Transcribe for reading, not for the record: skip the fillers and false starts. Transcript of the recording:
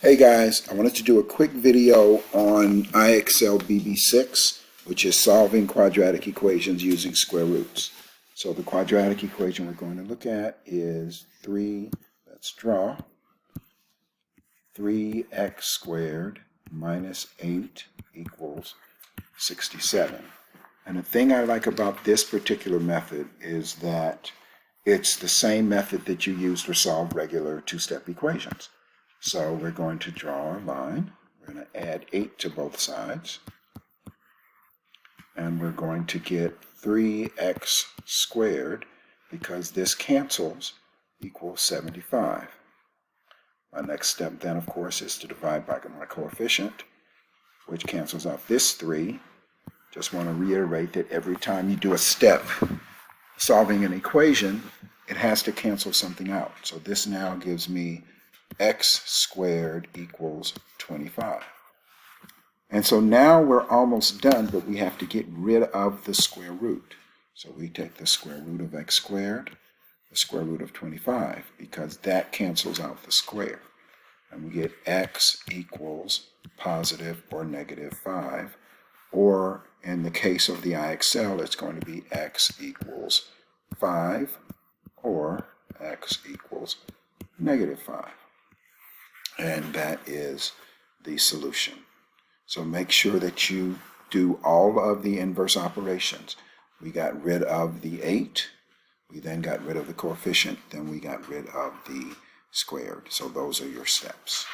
Hey guys, I wanted to do a quick video on IXL BB6, which is solving quadratic equations using square roots. So the quadratic equation we're going to look at is let's draw, 3x squared minus 8 equals 67. And the thing I like about this particular method is that it's the same method that you use to solve regular two-step equations. So we're going to draw a line. We're going to add 8 to both sides. And we're going to get 3x squared, because this cancels, equals 75. My next step then, of course, is to divide by my coefficient, which cancels out this 3. Just want to reiterate that every time you do a step solving an equation, it has to cancel something out. So this now gives me x squared equals 25. And so now we're almost done, but we have to get rid of the square root. So we take the square root of x squared, the square root of 25, because that cancels out the square. And we get x equals positive or negative 5. Or in the case of the IXL, it's going to be x equals 5 or x equals negative 5. And that is the solution. So make sure that you do all of the inverse operations. We got rid of the 8. We then got rid of the coefficient. Then we got rid of the squared. So those are your steps.